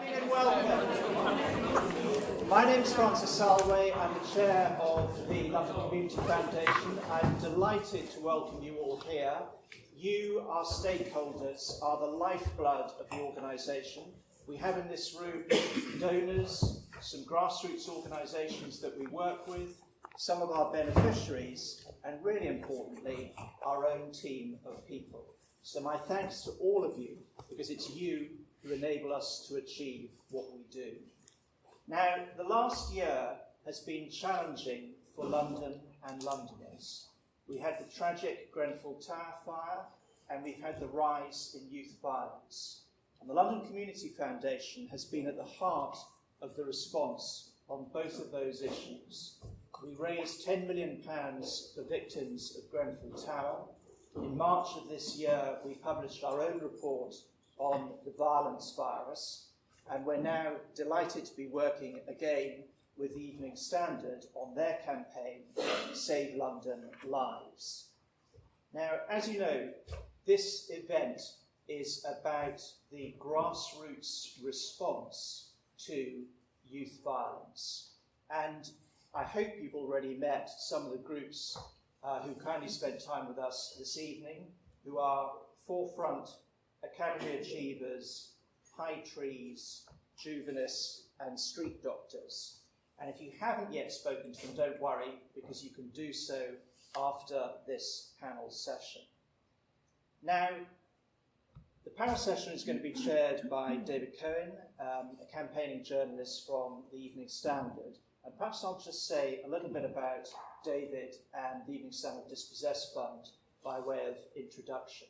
evening and welcome. My name is Francis Salway. I'm the chair of the London Community Foundation. I'm delighted to welcome you all here. You, our stakeholders, are the lifeblood of the organisation. We have in this room donors, some grassroots organisations that we work with, some of our beneficiaries, and really importantly, our own team of people. So my thanks to all of you, because it's you who enable us to achieve what we do. Now, the last year has been challenging for London and Londoners. We had the tragic Grenfell Tower fire, and we've had the rise in youth violence. And the London Community Foundation has been at the heart of the response on both of those issues. We raised £10 million for victims of Grenfell Tower. In March of this year, we published our own report on the violence virus, and we're now delighted to be working again with the Evening Standard on their campaign, Save London Lives. Now, as you know, this event is about the grassroots response to youth violence. And I hope you've already met some of the groups who kindly spent time with us this evening, who are Forefront, Academy Achievers, High Trees, Juvenists, and Street Doctors. And if you haven't yet spoken to them, don't worry, because you can do so after this panel session. Now, the panel session is going to be chaired by David Cohen, a campaigning journalist from the Evening Standard. And perhaps I'll just say a little bit about David and the Evening Standard Dispossessed Fund by way of introduction.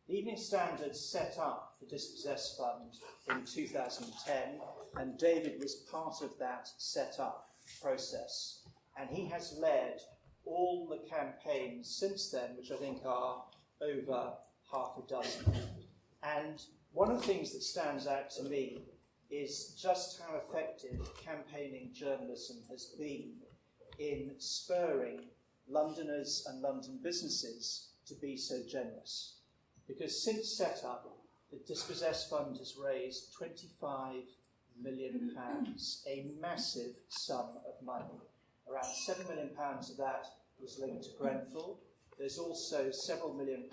The Evening Standard set up the Dispossessed Fund in 2010, and David was part of that set-up process. And he has led all the campaigns since then, which I think are over half a dozen. And one of the things that stands out to me is just how effective campaigning journalism has been in spurring Londoners and London businesses to be so generous. Because since set-up, the Dispossessed Fund has raised £25 million, a massive sum of money. Around £7 million of that was linked to Grenfell. There's also several £1 million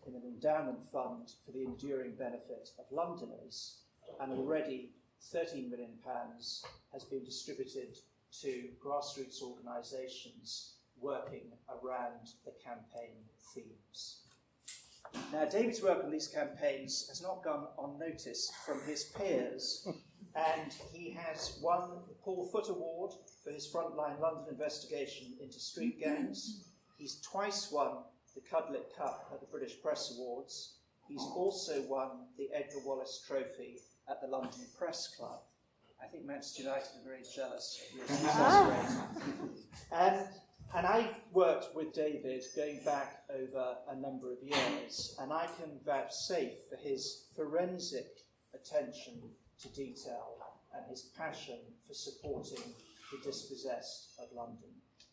in an endowment fund for the enduring benefit of Londoners, and already £13 million has been distributed to grassroots organisations working around the campaign themes. Now, David's work on these campaigns has not gone unnoticed from his peers, and he has won the Paul Foot Award for his frontline London investigation into street gangs. He's twice won the Cudlick Cup at the British Press Awards. He's also won the Edgar Wallace Trophy at the London Press Club. I think Manchester United are very jealous of your success rate. And I've worked with David going back over a number of years, and I can vouchsafe for his forensic attention to detail and his passion for supporting the dispossessed of London.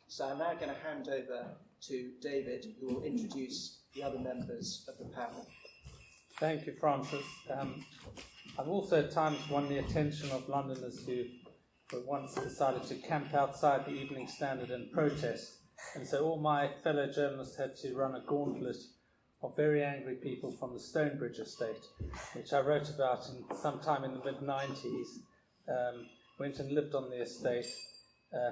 So I'm now going to hand over to David, who will introduce the other members of the panel. Thank you, Francis. I've also at times won the attention of Londoners who once decided to camp outside the Evening Standard and protest. And so all my fellow journalists had to run a gauntlet of very angry people from the Stonebridge estate, which I wrote about sometime in the mid-90s. Went and lived on the estate,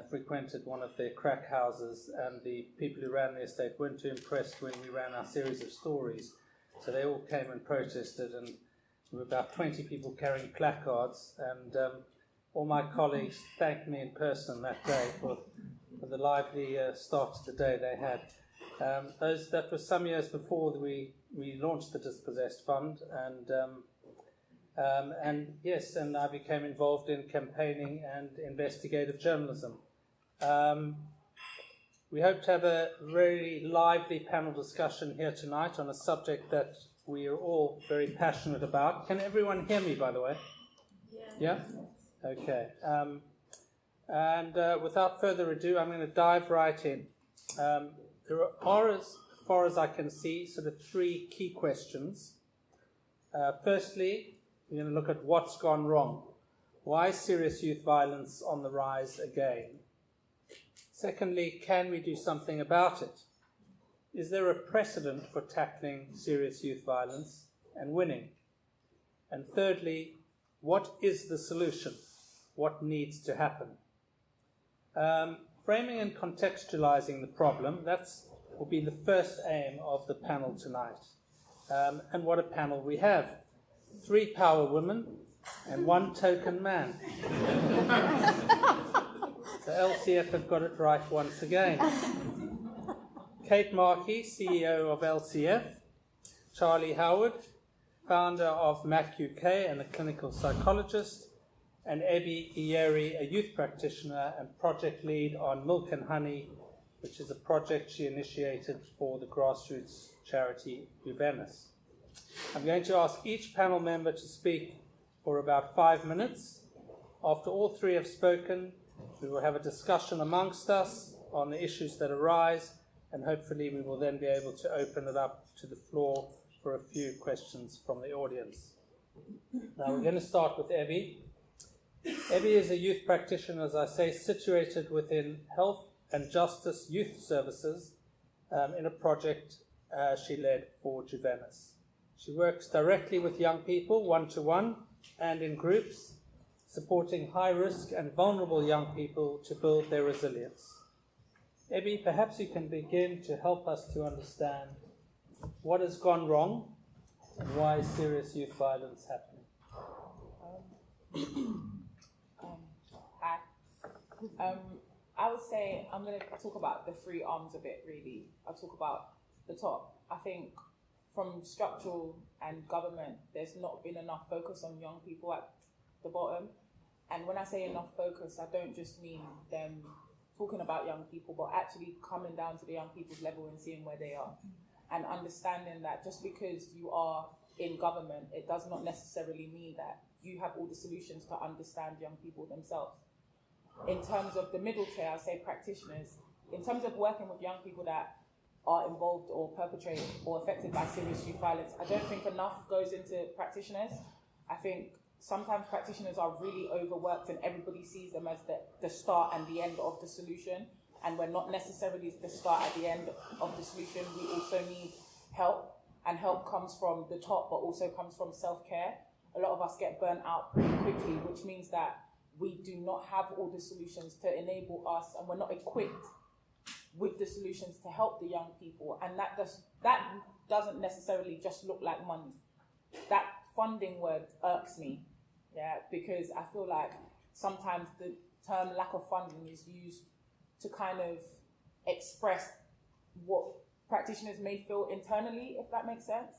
frequented one of their crack houses, and the people who ran the estate weren't too impressed when we ran our series of stories. So they all came and protested, and there were about 20 people carrying placards, and all my colleagues thanked me in person that day for the lively start to the day they had. That was some years before we launched the Dispossessed Fund, and yes, and I became involved in campaigning and investigative journalism. We hope to have a very lively panel discussion here tonight on a subject that we are all very passionate about. Can everyone hear me, by the way? Yeah? Okay. Without further ado, I'm going to dive right in. There are, as far as I can see, sort of three key questions. Firstly, We're going to look at what's gone wrong. Why is serious youth violence on the rise again? Secondly, can we do something about it? Is there a precedent for tackling serious youth violence and winning? And thirdly, what is the solution? What needs to happen? Framing and contextualizing the problem, will be the first aim of the panel tonight. And what a panel we have. 3 power women and 1 token man. The LCF have got it right once again. Kate Markey, CEO of LCF. Charlie Howard, founder of Mac UK and a clinical psychologist. And Iyere, a youth practitioner and project lead on Milk and Honey, which is a project she initiated for the grassroots charity Juvenis. I'm going to ask each panel member to speak for about 5 minutes. After all 3 have spoken, we will have a discussion amongst us on the issues that arise, and hopefully we will then be able to open it up to the floor for a few questions from the audience. Now we're going to start with Evie. Evie is a youth practitioner, as I say, situated within Health and Justice Youth Services in a project she led for Juvenis. She works directly with young people, one-to-one, and in groups, supporting high-risk and vulnerable young people to build their resilience. Evie, perhaps you can begin to help us to understand what has gone wrong and why is serious youth violence happening. Hi. I would say I'm going to talk about the 3 arms of it, really. I'll talk about the top. I think from structural and government, there's not been enough focus on young people at the bottom. And when I say enough focus, I don't just mean them talking about young people, but actually coming down to the young people's level and seeing where they are. And understanding that just because you are in government, it does not necessarily mean that you have all the solutions to understand young people themselves. In terms of the middle tier, I say practitioners. In terms of working with young people that are involved or perpetrate or affected by serious youth violence, I don't think enough goes into practitioners. I think sometimes practitioners are really overworked and everybody sees them as the start and the end of the solution. And we're not necessarily the start at the end of the solution. We also need help, and help comes from the top, but also comes from self-care. A lot of us get burnt out pretty quickly, which means that we do not have all the solutions to enable us, and we're not equipped with the solutions to help the young people. And that doesn't necessarily just look like money. That funding word irks me, because I feel like sometimes the term lack of funding is used to kind of express what practitioners may feel internally, if that makes sense.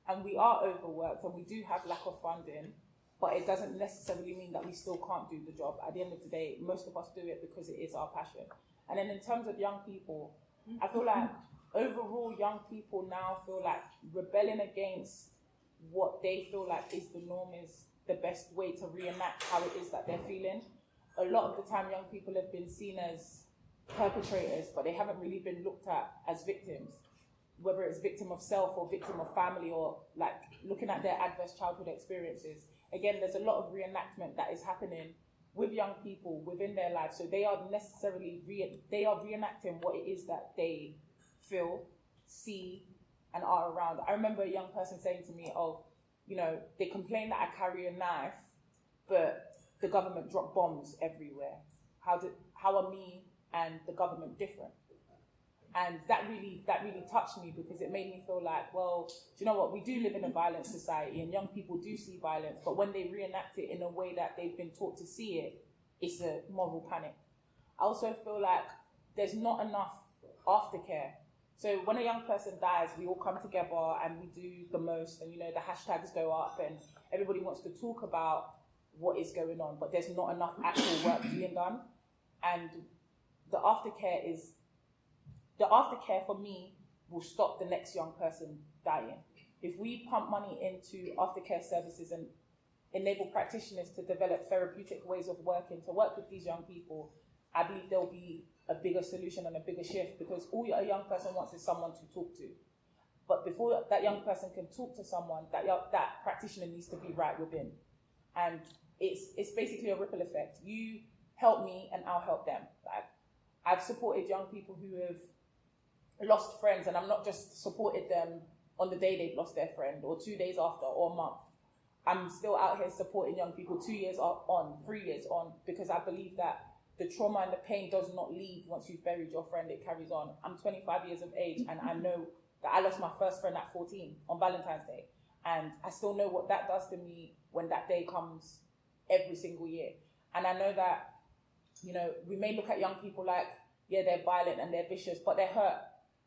And we are overworked and we do have lack of funding, but it doesn't necessarily mean that we still can't do the job. At the end of the day, most of us do it because it is our passion. And then in terms of young people, I feel like overall young people now feel like rebelling against what they feel like is the norm is the best way to reenact how it is that they're feeling. A lot of the time young people have been seen as perpetrators, but they haven't really been looked at as victims, whether it's victim of self or victim of family, or like looking at their adverse childhood experiences. Again, there's a lot of reenactment that is happening with young people within their lives. So they are necessarily reenacting what it is that they feel, see, and are around. I remember a young person saying to me, they complain that I carry a knife, but the government drop bombs everywhere. How are me and the government different? And that really touched me, because it made me feel like, well, do you know what? We do live in a violent society and young people do see violence, but when they reenact it in a way that they've been taught to see it, it's a moral panic. I also feel like there's not enough aftercare. So when a young person dies, we all come together and we do the most, and the hashtags go up and everybody wants to talk about what is going on, but there's not enough actual work being done. And the aftercare for me will stop the next young person dying. If we pump money into aftercare services and enable practitioners to develop therapeutic ways of working, to work with these young people, I believe there'll be a bigger solution and a bigger shift, because all a young person wants is someone to talk to. But before that young person can talk to someone, that practitioner needs to be right within. and it's basically a ripple effect. You help me and I'll help them. Like, I've supported young people who have lost friends, and I'm not just supported them on the day they've lost their friend or 2 days after or a month. I'm still out here supporting young people 2 years on, 3 years on, because I believe that the trauma and the pain does not leave once you've buried your friend, it carries on. I'm 25 years of age, and I know that I lost my first friend at 14 on Valentine's Day. And I still know what that does to me when that day comes every single year. And I know that, you know, we may look at young people like, yeah, they're violent and they're vicious, but they're hurt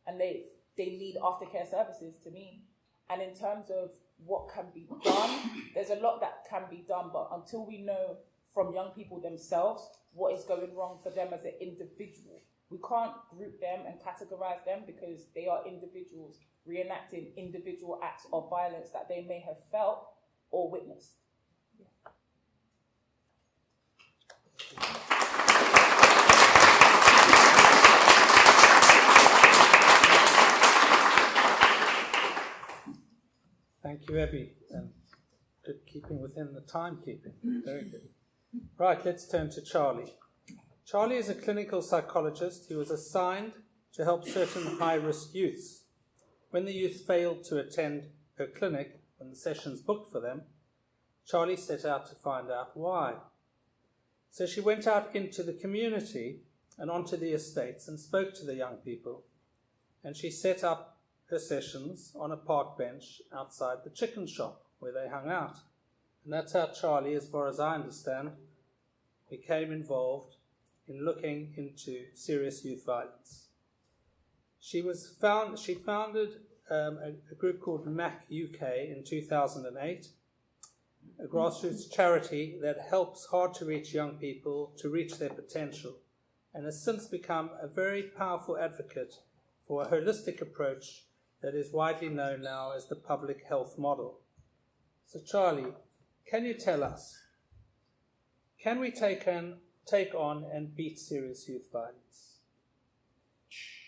and they need aftercare services to me. And in terms of what can be done, there's a lot that can be done, but until we know from young people themselves what is going wrong for them as an individual, we can't group them and categorize them, because they are individuals reenacting individual acts of violence that they may have felt or witnessed. Thank you, Abby, and good keeping within the timekeeping. Very good. Right, let's turn to Charlie. Charlie is a clinical psychologist who was assigned to help certain high-risk youths. When the youth failed to attend her clinic when the sessions booked for them, Charlie set out to find out why. So she went out into the community and onto the estates and spoke to the young people, and she set up her sessions on a park bench outside the chicken shop where they hung out. And that's how Charlie, as far as I understand, became involved in looking into serious youth violence. She founded a group called Markey UK in 2008, a grassroots charity that helps hard-to-reach young people to reach their potential, and has since become a very powerful advocate for a holistic approach that is widely known now as the public health model. So Charlie, can you tell us, can we take on and beat serious youth violence?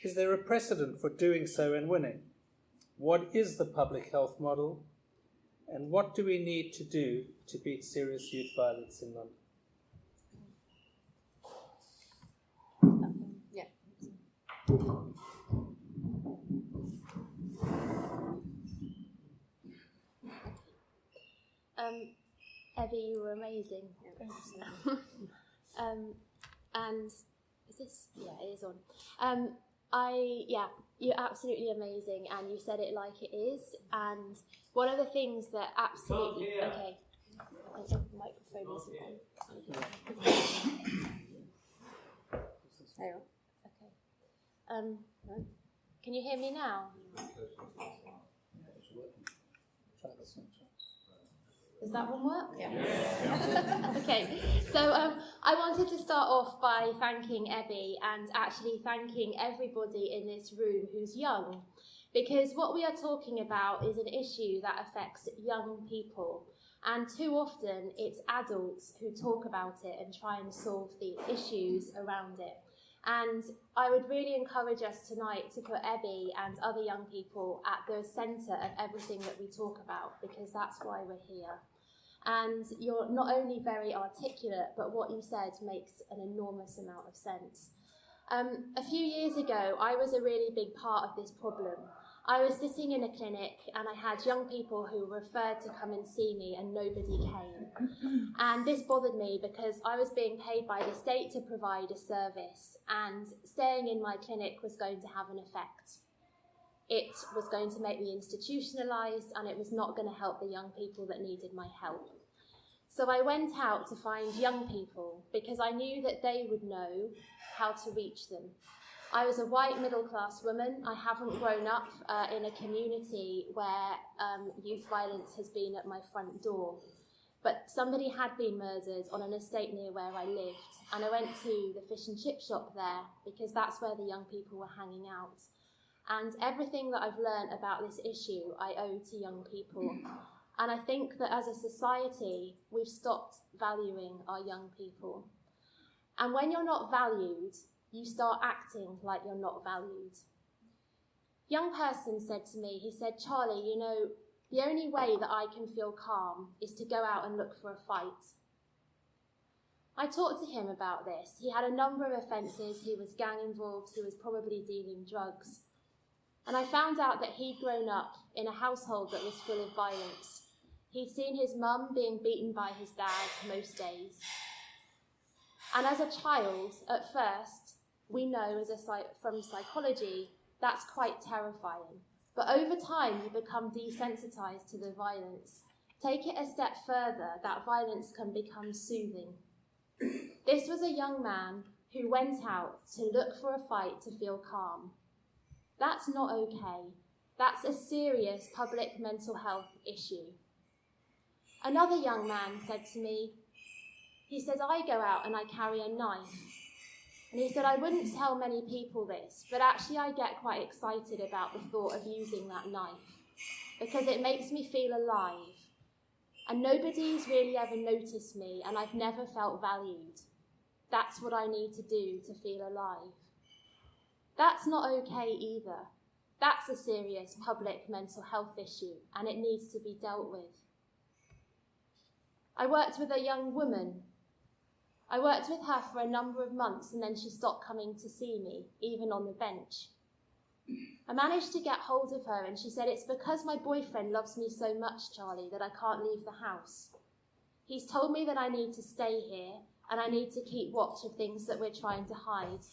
Is there a precedent for doing so and winning? What is the public health model? And what do we need to do to beat serious youth violence in London? Evie, you were amazing. And is this? Yeah, it is on. You're absolutely amazing, and you said it like it is. And one of the things that absolutely okay. I think the microphone isn't on. There. Okay. No. Can you hear me now? Does that one work? Yeah. Okay, so I wanted to start off by thanking Abby and actually thanking everybody in this room who's young, because what we are talking about is an issue that affects young people, and too often it's adults who talk about it and try and solve the issues around it. And I would really encourage us tonight to put Abby and other young people at the centre of everything that we talk about, because that's why we're here. And you're not only very articulate, but what you said makes an enormous amount of sense. A few years ago, I was a really big part of this problem. I was sitting in a clinic and I had young people who were referred to come and see me, and nobody came. And this bothered me because I was being paid by the state to provide a service, and staying in my clinic was going to have an effect. It was going to make me institutionalised, and it was not going to help the young people that needed my help. So I went out to find young people because I knew that they would know how to reach them. I was a white middle-class woman. I haven't grown up in a community where youth violence has been at my front door. But somebody had been murdered on an estate near where I lived, and I went to the fish and chip shop there because that's where the young people were hanging out. And everything that I've learned about this issue, I owe to young people. And I think that as a society, we've stopped valuing our young people. And when you're not valued, you start acting like you're not valued. Young person said to me, he said, "Charlie, you know, The only way that I can feel calm is to go out and look for a fight. I talked to him about this. He had a number of offences, he was gang involved, he was probably dealing drugs. And I found out that he'd grown up in a household that was full of violence. He'd seen his mum being beaten by his dad most days. And as a child, at first, we know from psychology, that's quite terrifying. But over time, you become desensitised to the violence. Take it a step further, that violence can become soothing. This was a young man who went out to look for a fight to feel calm. That's not okay. That's a serious public mental health issue. Another young man said to me, he said, I go out and I carry a knife. And he said, I wouldn't tell many people this, but actually I get quite excited about the thought of using that knife because it makes me feel alive. And nobody's really ever noticed me, and I've never felt valued. That's what I need to do to feel alive. That's not okay either. That's a serious public mental health issue, and it needs to be dealt with. I worked with a young woman. I worked with her for a number of months, and then she stopped coming to see me, even on the bench. I managed to get hold of her, and she said, it's because my boyfriend loves me so much, Charlie, that I can't leave the house. He's told me that I need to stay here, and I need to keep watch of things that we're trying to hide.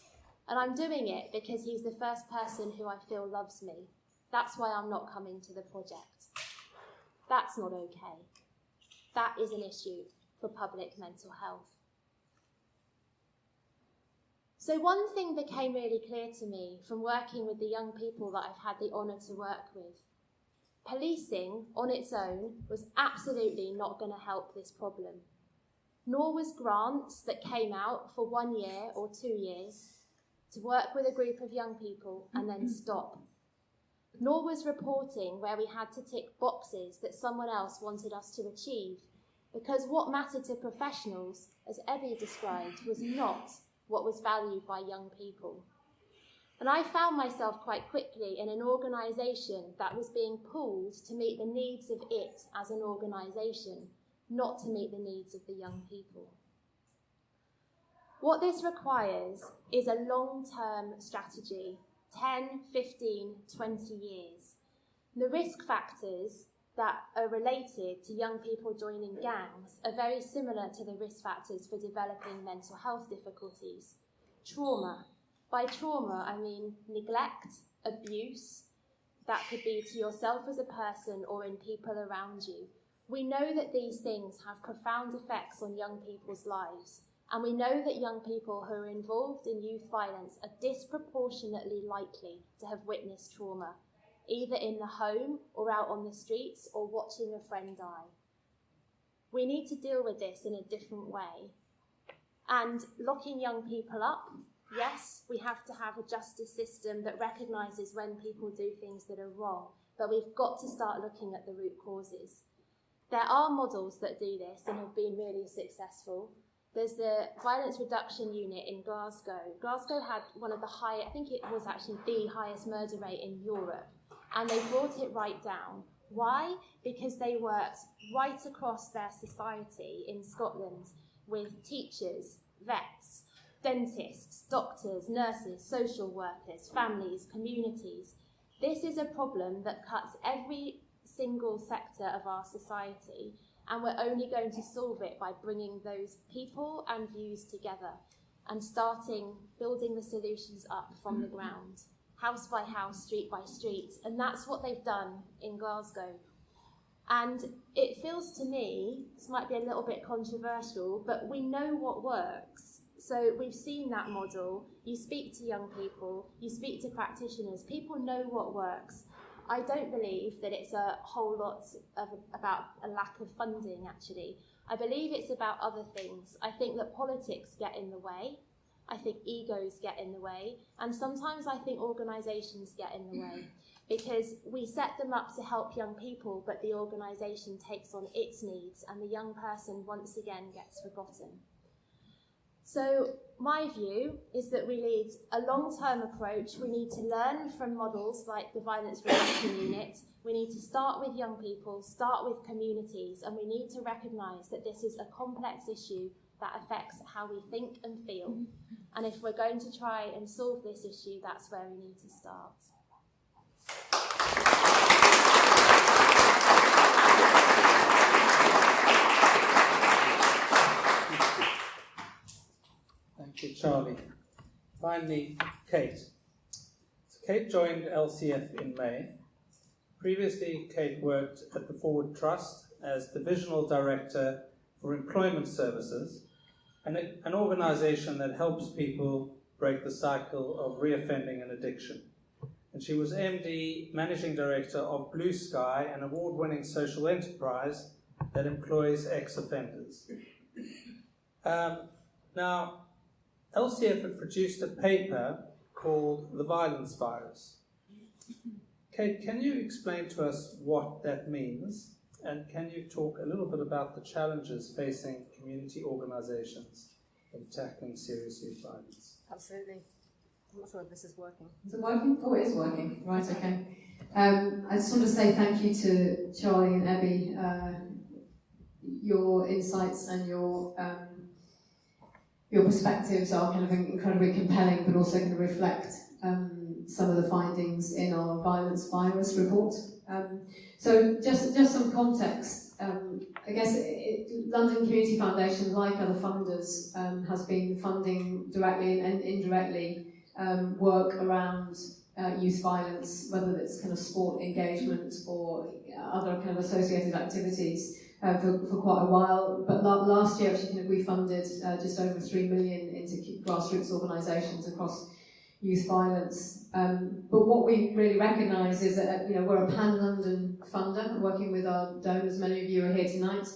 And I'm doing it because he's the first person who I feel loves me. That's why I'm not coming to the project. That's not okay. That is an issue for public mental health. So one thing became really clear to me from working with the young people that I've had the honour to work with. Policing on its own was absolutely not going to help this problem. Nor was grants that came out for 1 year or 2 years to work with a group of young people and then stop. Nor was reporting where we had to tick boxes that someone else wanted us to achieve, because what mattered to professionals, as Iyere described, was not what was valued by young people. And I found myself quite quickly in an organisation that was being pulled to meet the needs of it as an organisation, not to meet the needs of the young people. What this requires is a long-term strategy, 10, 15, 20 years. The risk factors that are related to young people joining gangs are very similar to the risk factors for developing mental health difficulties. Trauma. By trauma, I mean neglect, abuse. That could be to yourself as a person or in people around you. We know that these things have profound effects on young people's lives, and we know that young people who are involved in youth violence are disproportionately likely to have witnessed trauma, either in the home or out on the streets or watching a friend die. We need to deal with this in a different way. And locking young people up, yes, we have to have a justice system that recognises when people do things that are wrong, but we've got to start looking at the root causes. There are models that do this and have been really successful. There's the Violence Reduction Unit in Glasgow. Glasgow had one of the highest, I think it was actually the highest murder rate in Europe, and they brought it right down. Why? Because they worked right across their society in Scotland with teachers, vets, dentists, doctors, nurses, social workers, families, communities. This is a problem that cuts every single sector of our society, and we're only going to solve it by bringing those people and views together and building the solutions up from the ground, house by house, street by street. And that's what they've done in Glasgow. And it feels to me, this might be a little bit controversial, but we know what works. So we've seen that model. You speak to young people, you speak to practitioners, people know what works. I don't believe that it's a whole lot about a lack of funding, actually. I believe it's about other things. I think that politics get in the way. I think egos get in the way. And sometimes I think organisations get in the way because we set them up to help young people, but the organisation takes on its needs and the young person once again gets forgotten. So my view is that we need a long-term approach. We need to learn from models like the Violence Reduction Unit. We need to start with young people, start with communities, and we need to recognise that this is a complex issue that affects how we think and feel. And if we're going to try and solve this issue, that's where we need to start. Thank you, Charlie. Finally, Kate. So Kate joined LCF in May. Previously, Kate worked at the Forward Trust as Divisional Director for Employment Services, an organisation that helps people break the cycle of reoffending and addiction. And she was MD, Managing Director of Blue Sky, an award-winning social enterprise that employs ex-offenders. Now, LCF had produced a paper called The Violence Virus. Kate, can you explain to us what that means? And can you talk a little bit about the challenges facing community organisations in tackling serious youth violence? Absolutely. I'm not sure if this is working. Is it working? Oh, it is working. Right, okay. I just want to say thank you to Charlie and Abby. Your insights and your perspectives are kind of incredibly compelling, but also kind of reflect some of the findings in our violence virus report. So just some context. I guess London Community Foundation, like other funders, has been funding directly and indirectly work around youth violence, whether it's kind of sport engagement or other kind of associated activities for quite a while. But last year, actually, we funded just over 3 million into grassroots organisations across youth violence. But what we really recognise is that we're a pan-London funder, working with our donors. Many of you are here tonight,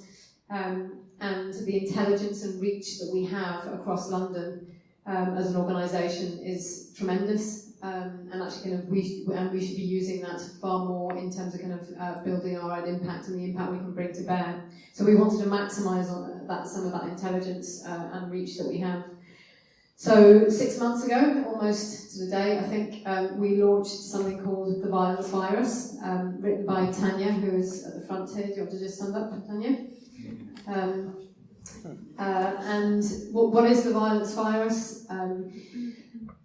and the intelligence and reach that we have across London as an organisation is tremendous. And actually, we should be using that far more in terms of building our own impact and the impact we can bring to bear. So we wanted to maximise on that, some of that intelligence and reach that we have. So 6 months ago, almost to the day, I think, we launched something called The Violence Virus, written by Tanya, who is at the front here. Do you want to just stand up, Tanya? And what is the violence virus?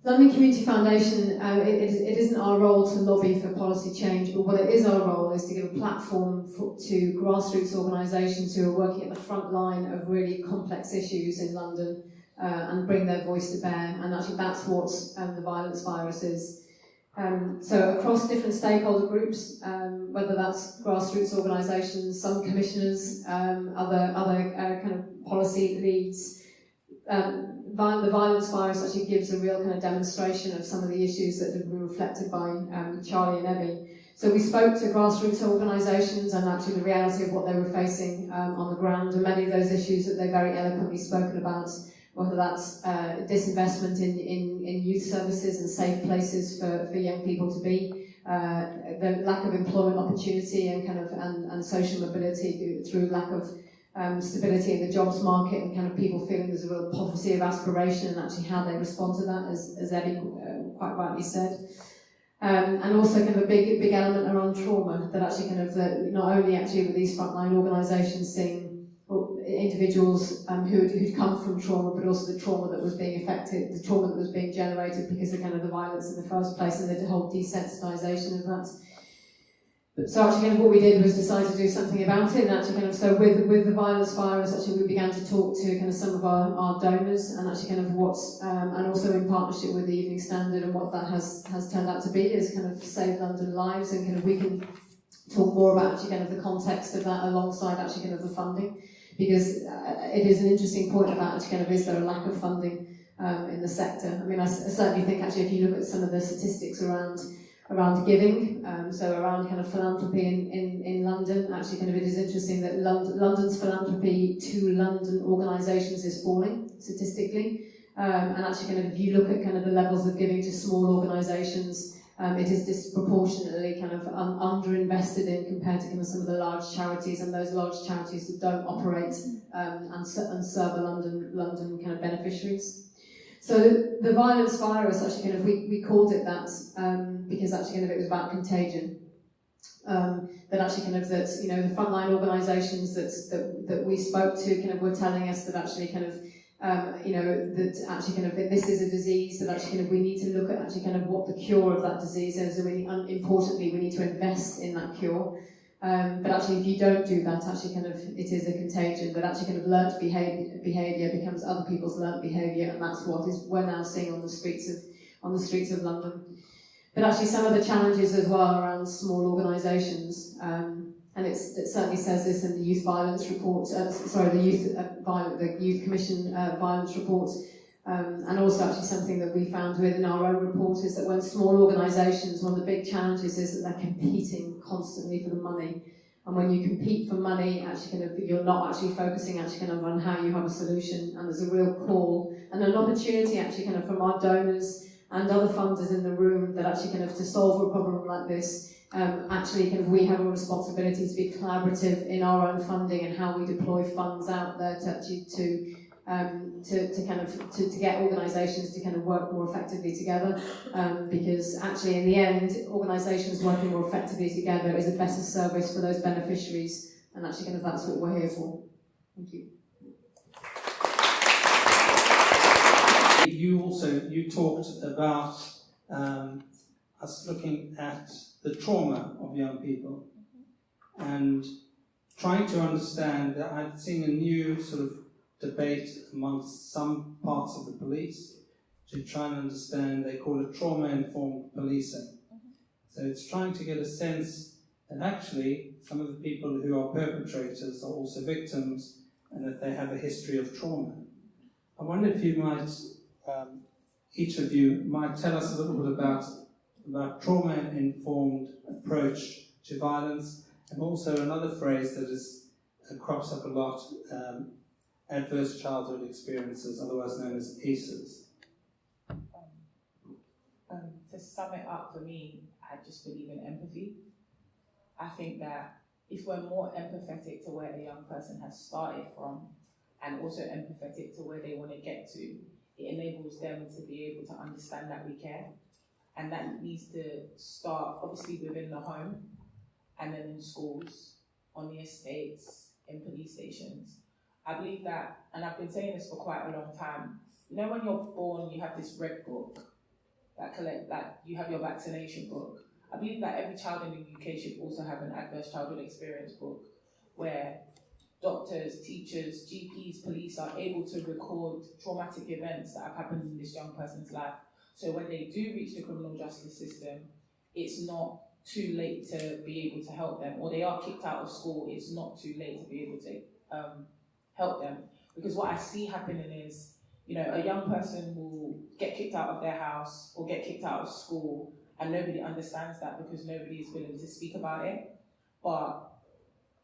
London Community Foundation, it isn't our role to lobby for policy change, but what it is our role is to give a platform to grassroots organisations who are working at the front line of really complex issues in London and bring their voice to bear. And actually that's what the violence virus is. So across different stakeholder groups, whether that's grassroots organisations, some commissioners, other kind of policy leads, the violence virus actually gives a real kind of demonstration of some of the issues that have been reflected by Charlie and Abby. So we spoke to grassroots organisations and actually the reality of what they were facing on the ground, and many of those issues that they very eloquently spoken about, whether that's disinvestment in youth services and safe places for young people to be, the lack of employment opportunity and social mobility through lack of stability in the jobs market, and kind of people feeling there's a real poverty of aspiration, and actually how they respond to that, as Eddie quite rightly said. And also kind of a big element around trauma, that actually kind of not only actually with these frontline organisations seeing individuals who'd come from trauma, but also the trauma that was being affected, the trauma that was being generated because of kind of the violence in the first place, and the whole desensitisation of that. So actually kind of what we did was decide to do something about it, and actually kind of so with the violence virus, actually we began to talk to kind of some of our donors, and actually kind of and also in partnership with the Evening Standard, and what that has turned out to be is kind of Save London Lives, and kind of we can talk more about actually kind of the context of that alongside actually kind of the funding, because it is an interesting point about actually kind of is there a lack of funding in the sector. I mean, I certainly think actually if you look at some of the statistics around giving, so around kind of philanthropy in London, actually kind of it is interesting that London's philanthropy to London organisations is falling statistically, and actually kind of if you look at kind of the levels of giving to small organisations, it is disproportionately kind of underinvested in compared to kind of some of the large charities, and those large charities that don't operate and serve the London kind of beneficiaries. So the violence virus, actually kind of we called it that because actually kind of it was about contagion. that actually kind of that, you know, the frontline organisations that we spoke to kind of were telling us that actually kind of you know, that actually kind of this is a disease that actually kind of we need to look at actually kind of what the cure of that disease is, and really importantly we need to invest in that cure. But actually if you don't do that, actually kind of it is a contagion, but actually kind of learnt behaviour becomes other people's learnt behaviour, and that's what we're now seeing on the streets of London. But actually some of the challenges as well around small organisations, and it certainly says this in the youth violence report, the youth commission violence report, and also actually something that we found within our own report is that when small organisations, one of the big challenges is that they're competing constantly for the money. And when you compete for money, actually kind of you're not actually focusing actually kind of on how you have a solution, and there's a real call and an opportunity actually kind of from our donors and other funders in the room that actually kind of to solve a problem like this, actually kind of we have a responsibility to be collaborative in our own funding and how we deploy funds out there to actually to get organisations to kind of work more effectively together, because actually in the end organisations working more effectively together is a better service for those beneficiaries, and actually kind of that's what we're here for. Thank you. You talked about us looking at the trauma of young people and trying to understand that I've seen a new sort of debate amongst some parts of the police to try and understand, they call it trauma-informed policing. So it's trying to get a sense that actually some of the people who are perpetrators are also victims and that they have a history of trauma. I wonder if you might, each of you might tell us a little bit about trauma-informed approach to violence, and also another phrase that crops up a lot, adverse childhood experiences, otherwise known as ACEs. To sum it up for me, I just believe in empathy. I think that if we're more empathetic to where a young person has started from, and also empathetic to where they want to get to, it enables them to be able to understand that we care. And that needs to start obviously within the home, and then in schools, on the estates, in police stations. I believe that, and I've been saying this for quite a long time, you know when you're born you have this red book that you have your vaccination book. I believe that every child in the UK should also have an adverse childhood experience book where doctors, teachers, GPs, police are able to record traumatic events that have happened in this young person's life. So when they do reach the criminal justice system, it's not too late to be able to help them, or they are kicked out of school, it's not too late to be able to help them. Because what I see happening is, you know, a young person will get kicked out of their house or get kicked out of school, and nobody understands that because nobody is willing to speak about it. But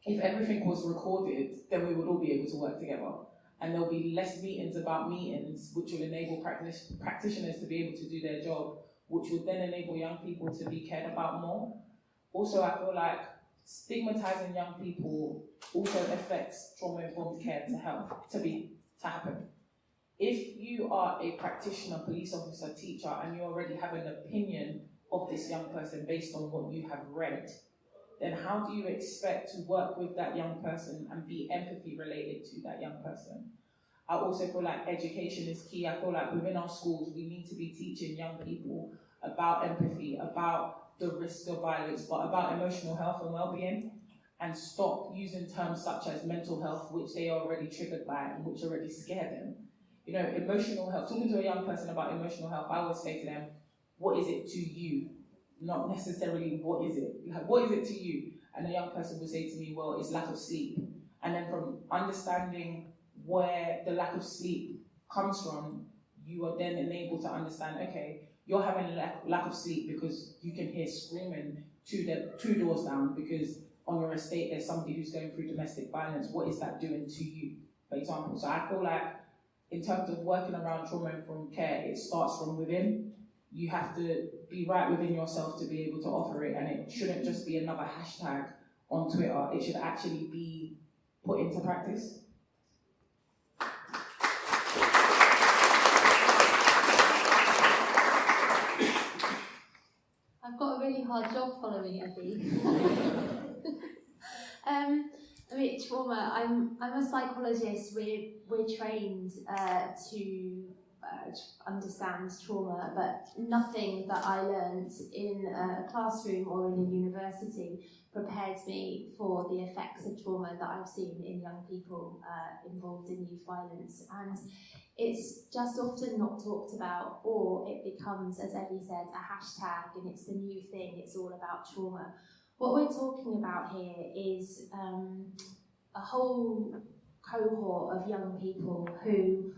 if everything was recorded, then we would all be able to work together. And there'll be less meetings about meetings, which will enable practitioners to be able to do their job, which would then enable young people to be cared about more. Also, I feel like stigmatizing young people also affects trauma-informed care to happen. If you are a practitioner, police officer, teacher, and you already have an opinion of this young person based on what you have read, then how do you expect to work with that young person and be empathy related to that young person? I also feel like education is key. I feel like within our schools, we need to be teaching young people about empathy, about the risk of violence, but about emotional health and well-being, and stop using terms such as mental health, which they are already triggered by and which already scare them. You know, emotional health, talking to a young person about emotional health, I would say to them, what is it to you? Not necessarily what is it. Like, what is it to you? And a young person would say to me, well, it's lack of sleep. And then from understanding where the lack of sleep comes from, you are then enabled to understand, okay, you're having a lack of sleep because you can hear screaming two doors down because on your estate there's somebody who's going through domestic violence. What is that doing to you, for example? So I feel like in terms of working around trauma-informed care, it starts from within. You have to be right within yourself to be able to offer it, and it shouldn't just be another hashtag on Twitter. It should actually be put into practice. I've got a really hard job following Evie. I mean, trauma. I'm a psychologist. We're trained to understand trauma, but nothing that I learned in a classroom or in a university prepared me for the effects of trauma that I've seen in young people involved in youth violence. And it's just often not talked about, or it becomes, as Evie said, a hashtag, and it's the new thing. It's all about trauma. What we're talking about here is a whole cohort of young people who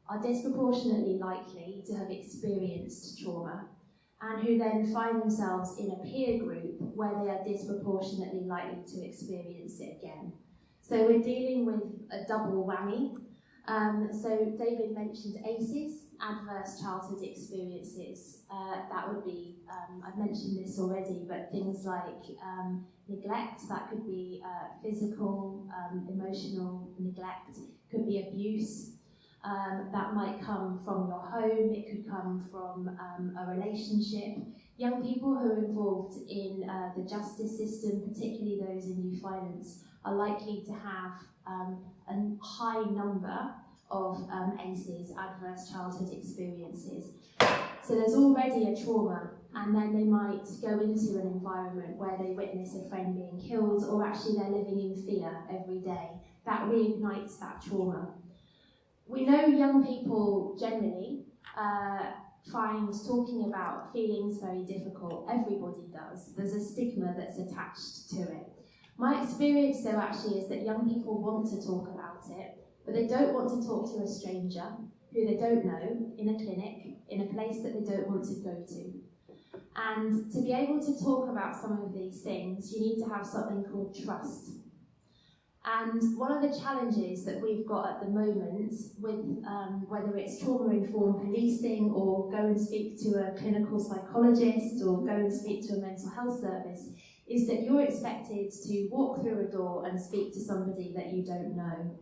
are disproportionately likely to have experienced trauma, and who then find themselves in a peer group where they are disproportionately likely to experience it again. So we're dealing with a double whammy. So David mentioned ACEs, adverse childhood experiences. That would be, I've mentioned this already, but things like neglect, that could be physical, emotional neglect, could be abuse. That might come from your home, it could come from a relationship. Young people who are involved in the justice system, particularly those in youth violence, are likely to have a high number of ACEs, adverse childhood experiences. So there's already a trauma, and then they might go into an environment where they witness a friend being killed, or actually they're living in fear every day. That reignites that trauma. We know young people generally find talking about feelings very difficult. Everybody does. There's a stigma that's attached to it. My experience, though, actually is that young people want to talk about it, but they don't want to talk to a stranger who they don't know, in a clinic, in a place that they don't want to go to. And to be able to talk about some of these things, you need to have something called trust. And one of the challenges that we've got at the moment with whether it's trauma-informed policing, or go and speak to a clinical psychologist, or go and speak to a mental health service, is that you're expected to walk through a door and speak to somebody that you don't know.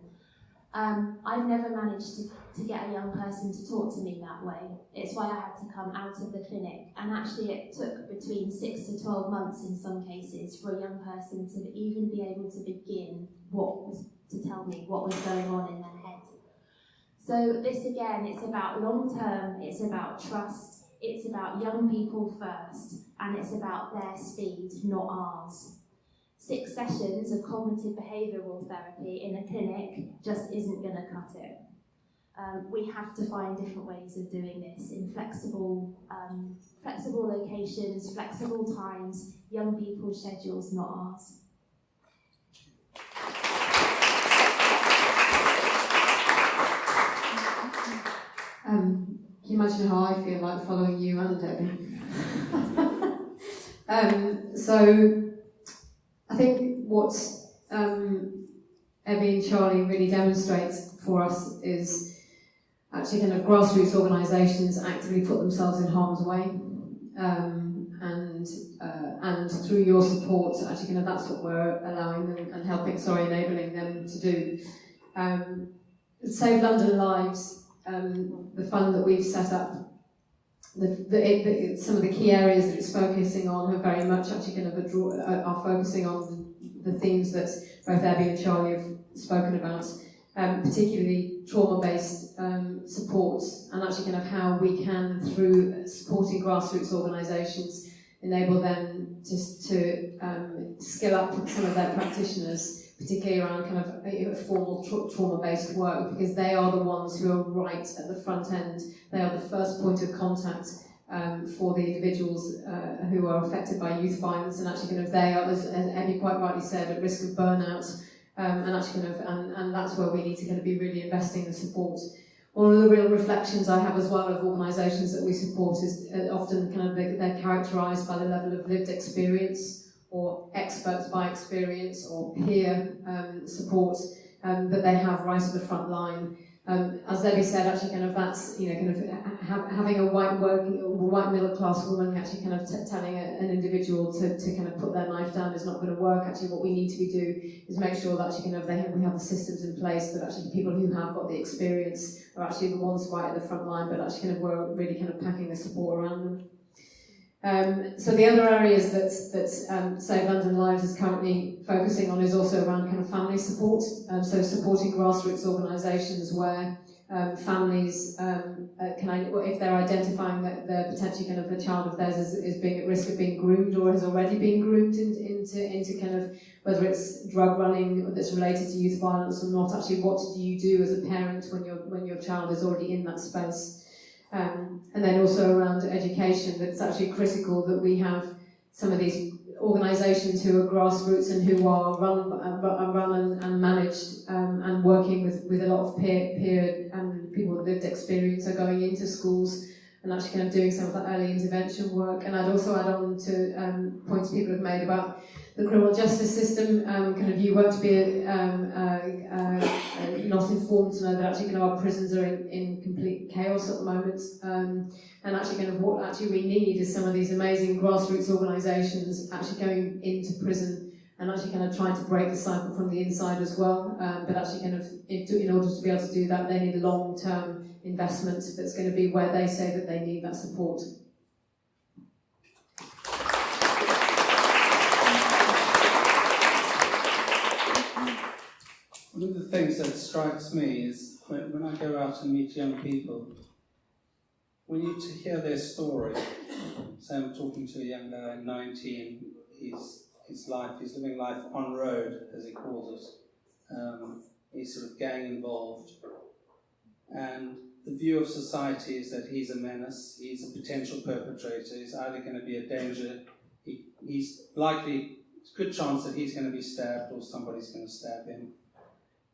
I've never managed to get a young person to talk to me that way. It's why I had to come out of the clinic, and actually it took between 6 to 12 months in some cases for a young person to even be able to begin to tell me what was going on in their head. So this again, it's about long term, it's about trust, it's about young people first, and it's about their speed, not ours. 6 sessions of cognitive behavioural therapy in a clinic just isn't going to cut it. We have to find different ways of doing this in flexible locations, flexible times, young people's schedules, not ours. Can you imagine how I feel like following you and Debbie? So I think what Evie and Charlie really demonstrate for us is actually kind of grassroots organisations actively put themselves in harm's way, and through your support, actually kind of that's what we're allowing them and enabling them to do. Save London Lives, the fund that we've set up, some of the key areas that it's focusing on are very much actually kind of are focusing on the themes that both Abby and Charlie have spoken about, particularly trauma-based supports, and actually kind of how we can, through supporting grassroots organisations, enable them just to skill up some of their practitioners, particularly around kind of formal trauma-based work, because they are the ones who are right at the front end. They are the first point of contact for the individuals who are affected by youth violence, and actually kind of they are, as Emmy quite rightly said, at risk of burnout, and actually kind of and that's where we need to kind of be really investing in support. One of the real reflections I have as well of organisations that we support is often kind of they're characterised by the level of lived experience, or experts by experience, or peer support that they have right at the front line. As Debbie said, actually kind of that's, kind of having a white middle class woman actually kind of telling an individual to kind of put their knife down is not going to work. Actually what we need to do is make sure that actually kind of we have the systems in place, that actually the people who have got the experience are actually the ones right at the front line, but actually kind of we're really kind of packing the support around them. So the other areas that Save London Lives is currently focusing on is also around kind of family support. So supporting grassroots organisations where families if they're identifying that they're potentially kind of a child of theirs is being at risk of being groomed or has already been groomed into kind of whether it's drug running that's related to youth violence or not. Actually, what do you do as a parent when your child is already in that space? And then also around education, that it's actually critical that we have some of these organisations who are grassroots and who are run and managed and working with a lot of peer and people with lived experience are going into schools and actually kind of doing some of that early intervention work. And I'd also add on to points people have made about the criminal justice system. Kind of you won't be not informed to know that actually kind of our prisons are in complete chaos at the moment. And actually kind of what actually we need is some of these amazing grassroots organisations actually going into prison and actually kind of trying to break the cycle from the inside as well. But actually kind of in order to be able to do that, they need long-term investment that's going to be where they say that they need that support. One of the things that strikes me is when I go out and meet young people, we need to hear their story. So I'm talking to a young guy, 19, he's living life on road, as he calls it. He's sort of gang involved. And the view of society is that he's a menace, he's a potential perpetrator, he's either going to be a danger, he's likely, it's a good chance that he's going to be stabbed or somebody's going to stab him.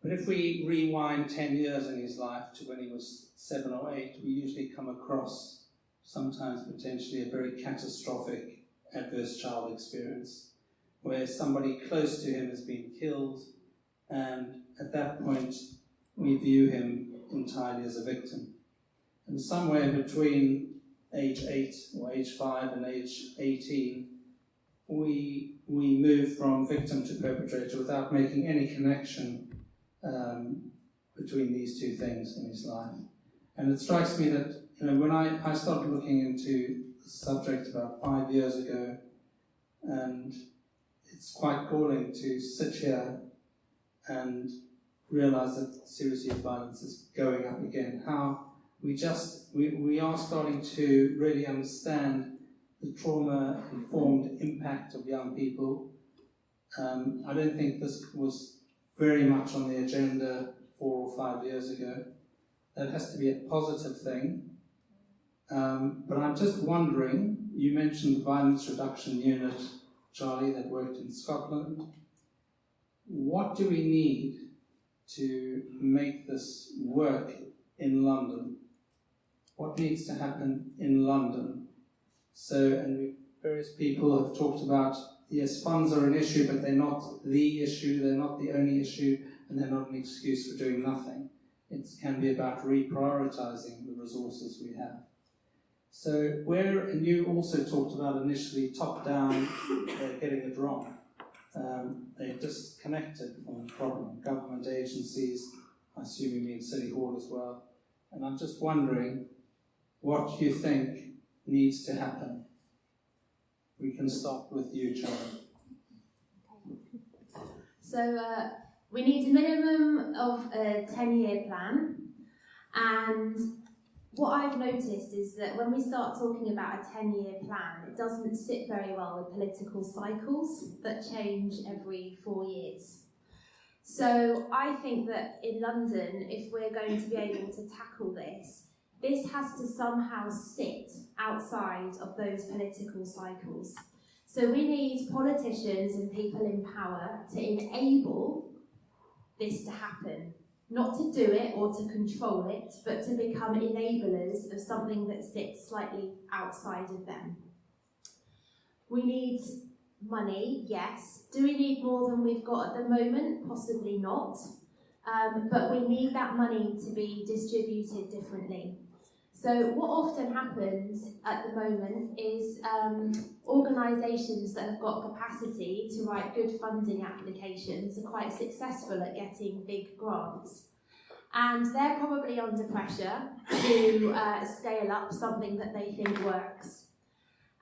But if we rewind 10 years in his life to when he was 7 or 8, we usually come across sometimes potentially a very catastrophic adverse child experience where somebody close to him has been killed, and at that point we view him entirely as a victim. And somewhere between age 8 or age 5 and age 18, we move from victim to perpetrator without making any connection between these two things in his life. And it strikes me that when I started looking into the subject about 5 years ago, and it's quite galling to sit here and realise that serious youth violence is going up again. How we are starting to really understand the trauma-informed impact of young people. I don't think this was very much on the agenda 4 or 5 years ago. That has to be a positive thing. But I'm just wondering, you mentioned the Violence Reduction Unit, Charlie, that worked in Scotland. What do we need to make this work in London? What needs to happen in London? And various people have talked about, yes, funds are an issue, but they're not the issue, they're not the only issue, and they're not an excuse for doing nothing. It can be about reprioritising the resources we have. So and you also talked about initially top-down, they're getting it wrong. They're disconnected from the problem. Government agencies, I assume you mean City Hall as well. And I'm just wondering what you think needs to happen. We can start with you, Charlie. So we need a minimum of a 10-year plan, and what I've noticed is that when we start talking about a 10-year plan, it doesn't sit very well with political cycles that change every 4 years. So I think that in London, if we're going to be able to tackle this has to somehow sit outside of those political cycles. So we need politicians and people in power to enable this to happen. Not to do it or to control it, but to become enablers of something that sits slightly outside of them. We need money, yes. Do we need more than we've got at the moment? Possibly not. But we need that money to be distributed differently. So what often happens at the moment is organisations that have got capacity to write good funding applications are quite successful at getting big grants. And they're probably under pressure to scale up something that they think works.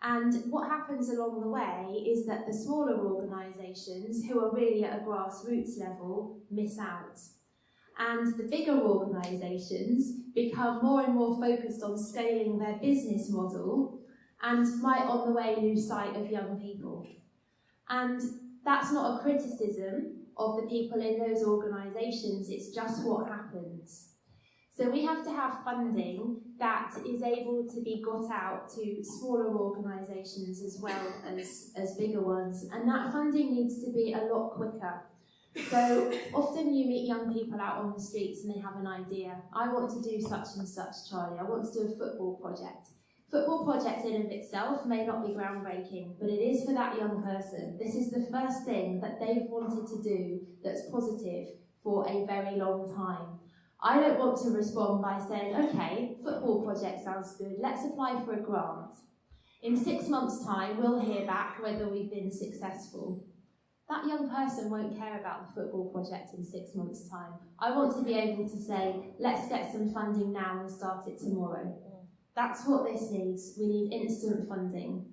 And what happens along the way is that the smaller organisations, who are really at a grassroots level, miss out. And the bigger organisations become more and more focused on scaling their business model and might on the way lose sight of young people. And that's not a criticism of the people in those organisations, it's just what happens. So we have to have funding that is able to be got out to smaller organisations as well as bigger ones, and that funding needs to be a lot quicker. So often you meet young people out on the streets and they have an idea. I want to do such and such, Charlie. I want to do a football project. Football project in and of itself may not be groundbreaking, but it is for that young person. This is the first thing that they've wanted to do that's positive for a very long time. I don't want to respond by saying, okay, football project sounds good, let's apply for a grant. In 6 months' time, we'll hear back whether we've been successful. That young person won't care about the football project in 6 months' time. I want to be able to say, let's get some funding now and start it tomorrow. That's what this needs. We need instant funding.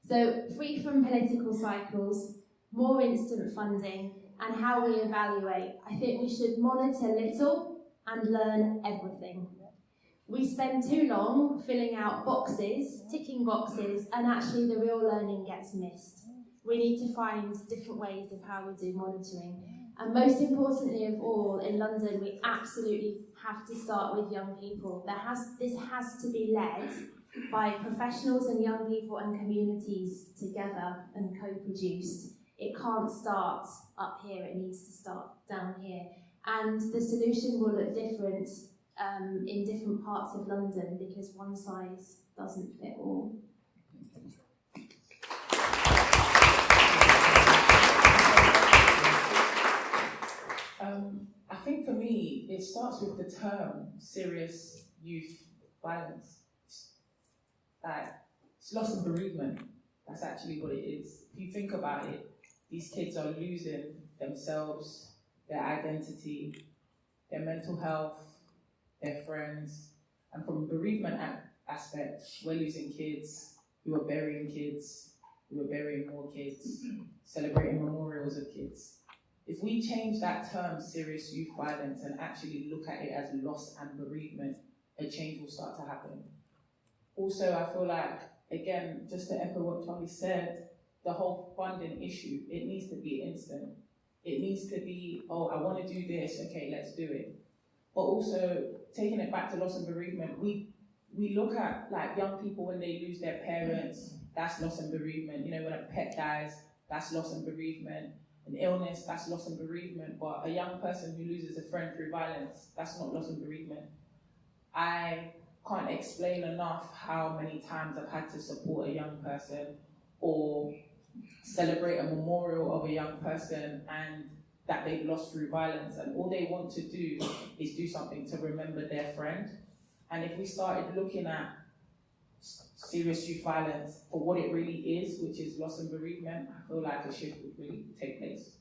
So free from political cycles, more instant funding, and how we evaluate. I think we should monitor little and learn everything. We spend too long filling out boxes, ticking boxes, and actually the real learning gets missed. We need to find different ways of how we do monitoring. And most importantly of all, in London, we absolutely have to start with young people. This has to be led by professionals and young people and communities together and co-produced. It can't start up here, it needs to start down here. And the solution will look different in different parts of London because one size doesn't fit all. I think for me, it starts with the term serious youth violence. Like, it's loss and bereavement. That's actually what it is. If you think about it, these kids are losing themselves, their identity, their mental health, their friends. And from a bereavement aspect, we're losing kids who are burying kids, who are burying more kids, celebrating memorials of kids. If we change that term, serious youth violence, and actually look at it as loss and bereavement, a change will start to happen. Also, I feel like, again, just to echo what Charlie said, the whole funding issue, it needs to be instant. It needs to be, oh, I want to do this, okay, let's do it. But also, taking it back to loss and bereavement, we look at like young people when they lose their parents, that's loss and bereavement. You know, when a pet dies, that's loss and bereavement. An illness, that's loss and bereavement. But a young person who loses a friend through violence, that's not loss and bereavement. I can't explain enough how many times I've had to support a young person or celebrate a memorial of a young person and that they've lost through violence, and all they want to do is do something to remember their friend. And if we started looking at serious youth violence for what it really is, which is loss and bereavement, I feel like a shift would really take place.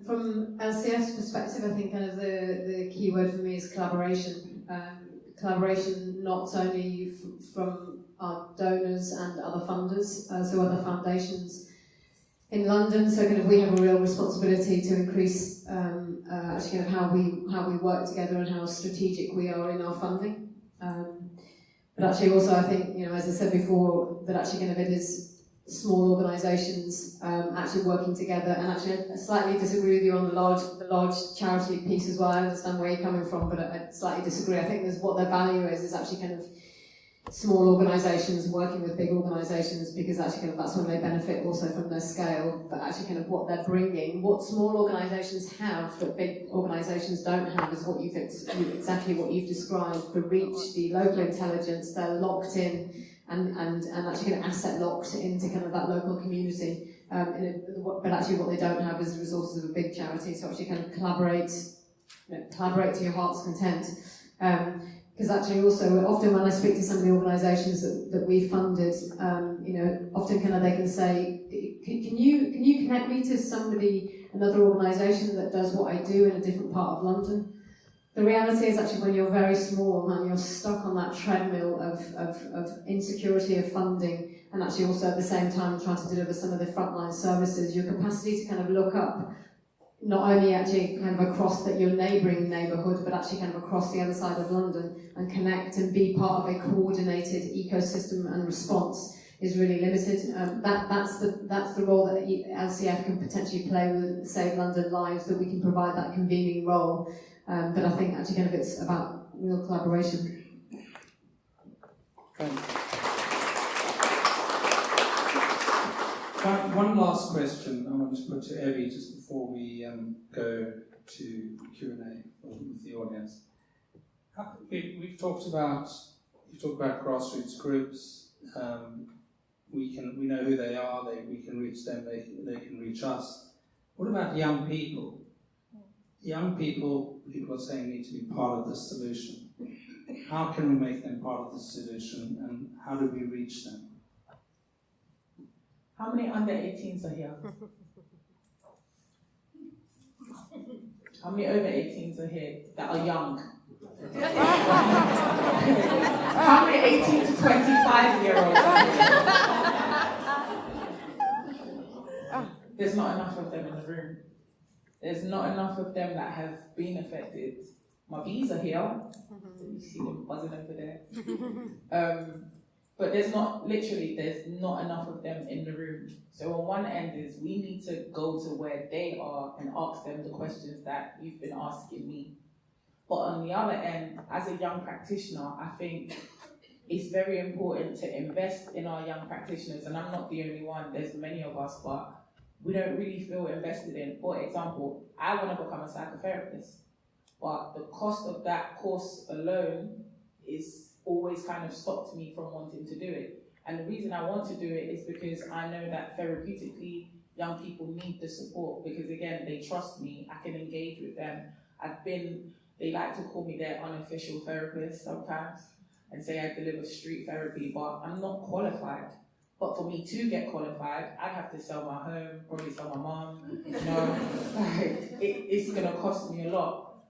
From LCF's perspective, I think kind of the key word for me is collaboration. Collaboration not only from our donors and other funders, so other foundations in London. So kind of we have a real responsibility to increase actually kind of how we work together and how strategic we are in our funding. But actually also I think, you know, as I said before, that actually kind of it is small organisations actually working together, and actually I slightly disagree with you on the large charity piece as well. I understand where you're coming from, but I slightly disagree. I think what their value is actually kind of small organisations working with big organisations, because actually kind of that's when they benefit also from their scale, but actually kind of what they're bringing, what small organisations have that big organisations don't have is what exactly what you've described, the reach, the local intelligence, they're locked in and actually kind of asset locked into kind of that local community. But actually what they don't have is the resources of a big charity, so actually kind of collaborate to your heart's content. Because actually also, often when I speak to some of the organisations that we've funded, you know, often kind of they can say, can you connect me to another organisation that does what I do in a different part of London? The reality is actually when you're very small and you're stuck on that treadmill of insecurity of funding, and actually also at the same time trying to deliver some of the frontline services, your capacity to kind of look up, not only actually kind of across your neighbouring neighbourhood, but actually kind of across the other side of London and connect and be part of a coordinated ecosystem and response is really limited. That's the role that LCF can potentially play with Save London Lives, that we can provide that convening role. But I think actually kind of it's about real collaboration. Thanks. One last question I want to put to Evie just before we go to Q&A with the audience. We've talked about grassroots groups. We know who they are. We can reach them. They can reach us. What about young people? Young people are saying need to be part of the solution. How can we make them part of the solution, and how do we reach them? How many under 18s are here? How many over 18s are here that are young? How many 18 to 25-year-olds are here? There's not enough of them in the room. There's not enough of them that have been affected. My bees are here. You see them buzzing over there. But there's not enough of them in the room. So on one end is we need to go to where they are and ask them the questions that you've been asking me. But on the other end, as a young practitioner, I think it's very important to invest in our young practitioners. And I'm not the only one, there's many of us, but we don't really feel invested in. For example, I want to become a psychotherapist, but the cost of that course alone is always kind of stopped me from wanting to do it. And the reason I want to do it is because I know that therapeutically, young people need the support because, again, they trust me, I can engage with them. They like to call me their unofficial therapist sometimes and say I deliver street therapy, but I'm not qualified. But for me to get qualified, I'd have to sell my home, probably sell my mum, it's gonna cost me a lot.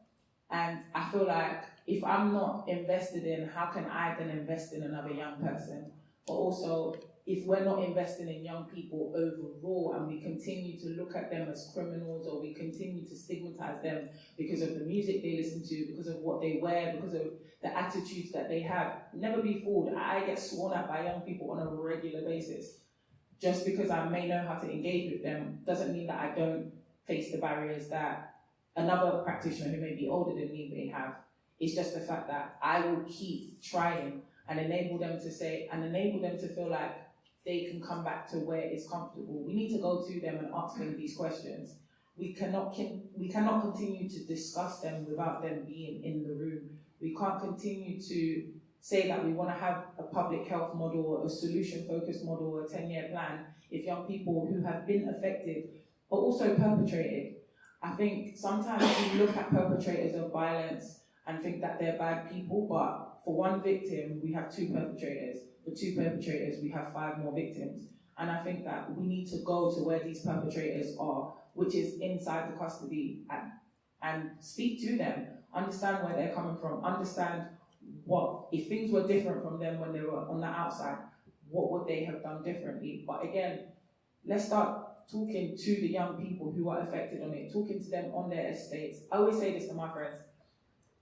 And I feel like if I'm not invested in, how can I then invest in another young person? But also, if we're not investing in young people overall and we continue to look at them as criminals or we continue to stigmatize them because of the music they listen to, because of what they wear, because of the attitudes that they have, never be fooled. I get sworn at by young people on a regular basis. Just because I may know how to engage with them doesn't mean that I don't face the barriers that another practitioner who may be older than me may have. It's just the fact that I will keep trying and enable them to feel like they can come back to where it's comfortable. We need to go to them and ask them these questions. We cannot continue to discuss them without them being in the room. We can't continue to say that we want to have a public health model, a solution-focused model, a 10-year plan, if young people who have been affected, but also perpetrated. I think sometimes we look at perpetrators of violence and think that they're bad people, but for one victim, we have 2 perpetrators. For 2 perpetrators, we have 5 more victims. And I think that we need to go to where these perpetrators are, which is inside the custody, and speak to them, understand where they're coming from, understand what, if things were different from them when they were on the outside, what would they have done differently? But again, let's start talking to the young people who are affected on it, talking to them on their estates. I always say this to my friends,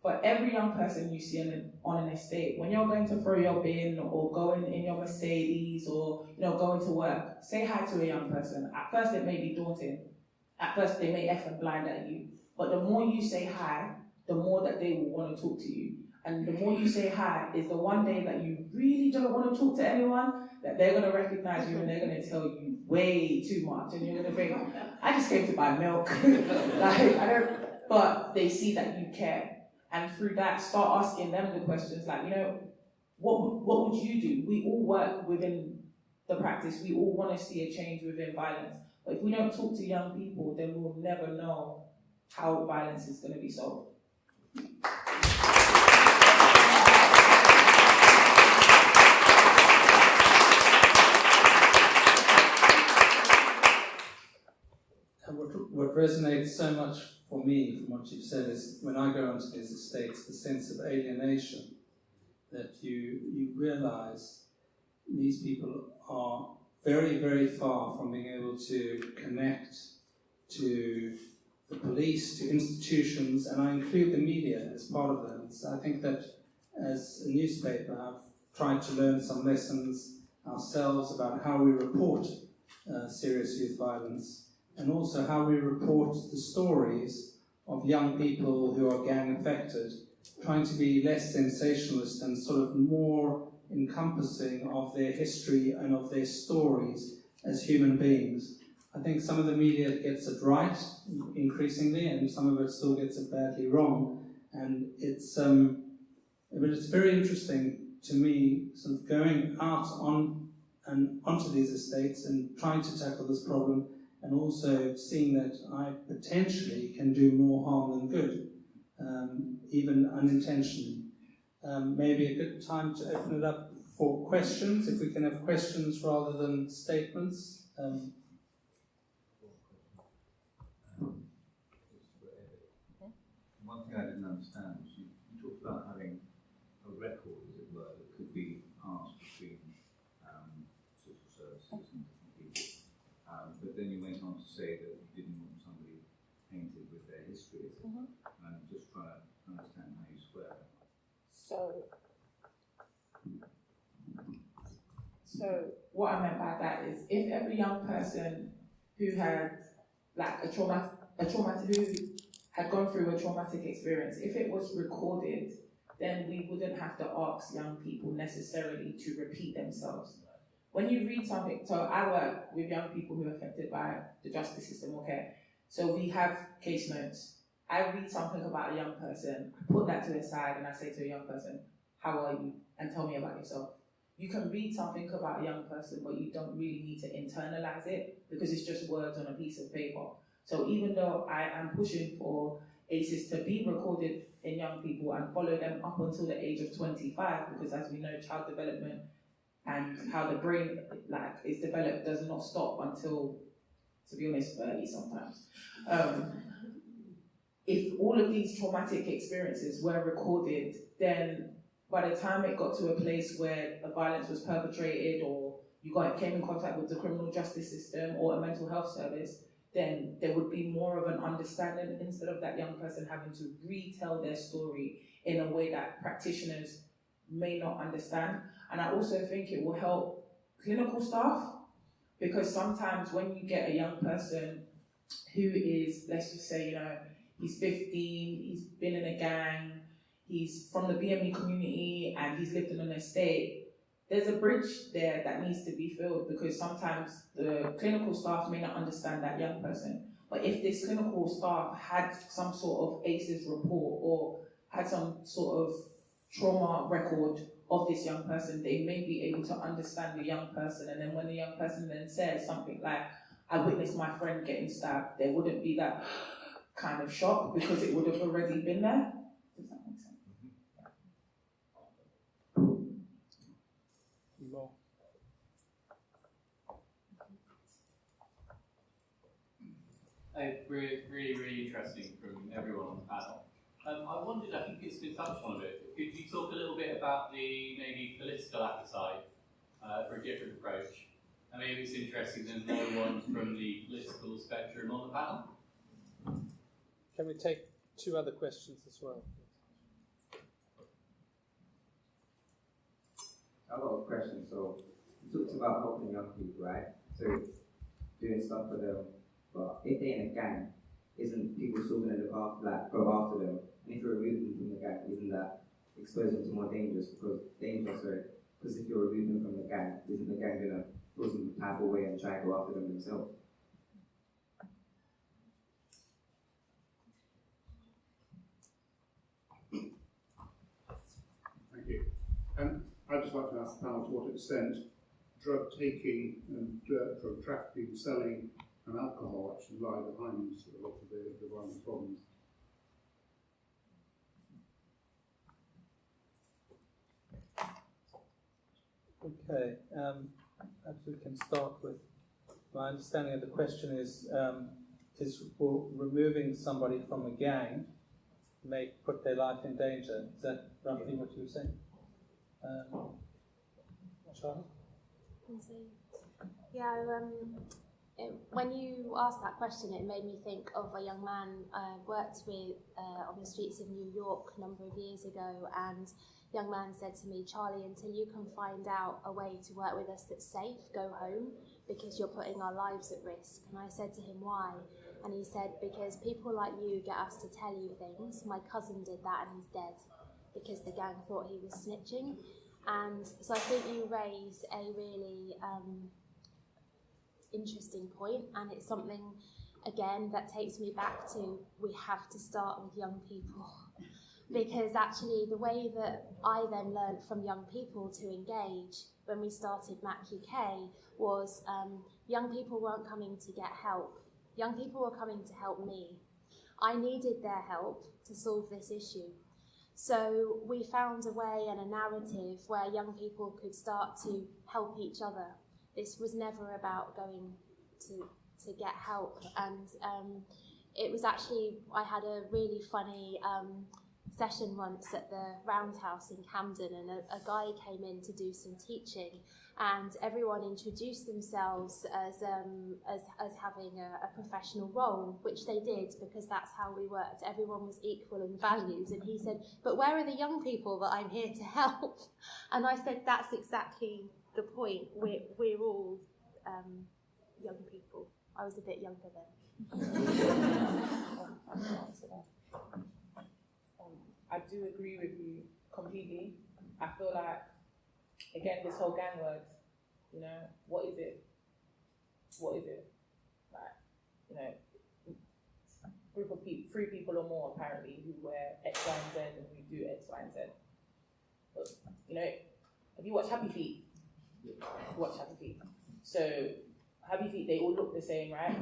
for every young person you see on an estate, when you're going to throw your bin or going in your Mercedes or going to work, say hi to a young person. At first it may be daunting. At first they may F and blind at you. But the more you say hi, the more that they will want to talk to you. And the more you say hi is the one day that you really don't want to talk to anyone, that they're going to recognize you and they're going to tell you way too much. And you're going to think, I just came to buy milk. But they see that you care. And through that, start asking them the questions like, what would you do? We all work within the practice. We all want to see a change within violence. But if we don't talk to young people, then we'll never know how violence is going to be solved. And what resonates so much for me, from what you've said, is when I go onto these estates, the sense of alienation, that you realise these people are very, very far from being able to connect to the police, to institutions, and I include the media as part of that. So I think that as a newspaper, I've tried to learn some lessons ourselves about how we report serious youth violence, and also how we report the stories of young people who are gang affected, trying to be less sensationalist and sort of more encompassing of their history and of their stories as human beings. I think some of the media gets it right increasingly, and some of it still gets it badly wrong. And but it's very interesting to me, sort of going out onto these estates and trying to tackle this problem, and also seeing that I potentially can do more harm than good, even unintentionally. Maybe a good time to open it up for questions, if we can have questions rather than statements. One thing I didn't understand was you talked about having a record, as it were, that could be passed between social services and different people. But then you went on to say that you didn't want somebody painted with their history. And I'm just trying to understand how you square that. So what I meant by that is, if every young person who had like who had gone through a traumatic experience, if it was recorded, then we wouldn't have to ask young people necessarily to repeat themselves. When you read something, so I work with young people who are affected by the justice system, okay? So we have case notes. I read something about a young person, I put that to the side, and I say to a young person, how are you? And tell me about yourself. You can read something about a young person, but you don't really need to internalize it, because it's just words on a piece of paper. So even though I am pushing for ACEs to be recorded in young people and follow them up until the age of 25, because as we know, child development and how the brain is developed does not stop until, to be honest, 30 sometimes. If all of these traumatic experiences were recorded, then by the time it got to a place where the violence was perpetrated, or you came in contact with the criminal justice system or a mental health service, then there would be more of an understanding, instead of that young person having to retell their story in a way that practitioners may not understand. And I also think it will help clinical staff, because sometimes when you get a young person who is, let's just say, he's 15, he's been in a gang, he's from the BME community, and he's lived in an estate, there's a bridge there that needs to be filled, because sometimes the clinical staff may not understand that young person. But if this clinical staff had some sort of ACEs report or had some sort of trauma record of this young person, they may be able to understand the young person. And then when the young person then says something like, I witnessed my friend getting stabbed, there wouldn't be that kind of shock, because it would have already been there. Does that make sense? Really interesting from everyone on the panel. I wondered, I think it's been touched on a bit, but could you talk a little bit about the maybe political appetite for a different approach? I mean, it's interesting there's no one from the political spectrum on the panel. Can we take two other questions as well? I've got a question. So you talked about helping young people, right? So doing stuff for them. But if they're in a gang, isn't people still going to go after them? And if you remove them from the gang, isn't that expose them to more dangers? Because if you remove them from the gang, isn't the gang going to pull them type away and try to go after them themselves? Thank you. I'd just like to ask the panel to what extent drug taking and drug trafficking, selling, and alcohol actually lie behind a lot of the violent problems. Okay, perhaps we can start with, my understanding of the question is, will removing somebody from a gang may put their life in danger. Is that roughly what you were saying? Charlie? Yeah, when you asked that question, it made me think of a young man I worked with on the streets of New York a number of years ago, and the young man said to me, Charlie, until you can find out a way to work with us that's safe, go home, because you're putting our lives at risk. And I said to him, why? And he said, because people like you get us to tell you things. My cousin did that and he's dead because the gang thought he was snitching. And so I think you raise a really interesting point, and it's something, again, that takes me back to we have to start with young people. Because actually the way that I then learned from young people to engage when we started Markey was young people weren't coming to get help. Young people were coming to help me. I needed their help to solve this issue. So we found a way and a narrative where young people could start to help each other. This was never about going to get help. And it was actually, I had a really funny session once at the Roundhouse in Camden, and a guy came in to do some teaching, and everyone introduced themselves as having a professional role, which they did because that's how we worked. Everyone was equal in values, and he said, but where are the young people that I'm here to help? And I said, that's exactly the point. We're all young people. I was a bit younger then. I do agree with you completely. I feel like, again, this whole gang word, you know, what is it? What is it? Like, you know, group of people, 3 people or more apparently, who wear X, Y, and Z and who do X, Y, and Z. But, you know, have you watched Happy Feet? Watch Happy Feet. So, Happy Feet, they all look the same, right?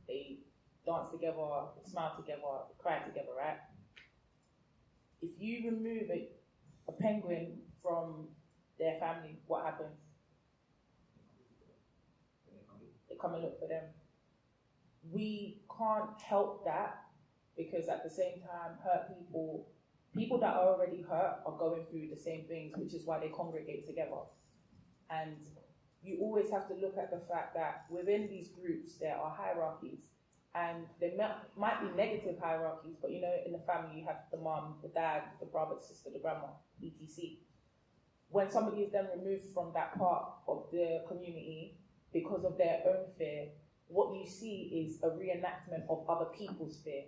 They dance together, smile together, cry together, right? If you remove a penguin from their family, what happens? They come and look for them. We can't help that because at the same time, hurt people that are already hurt are going through the same things, which is why they congregate together. And you always have to look at the fact that within these groups, there are hierarchies. And there might be negative hierarchies, but you know, in the family, you have the mom, the dad, the brother, the sister, the grandma, etc. When somebody is then removed from that part of the community because of their own fear, what you see is a reenactment of other people's fear.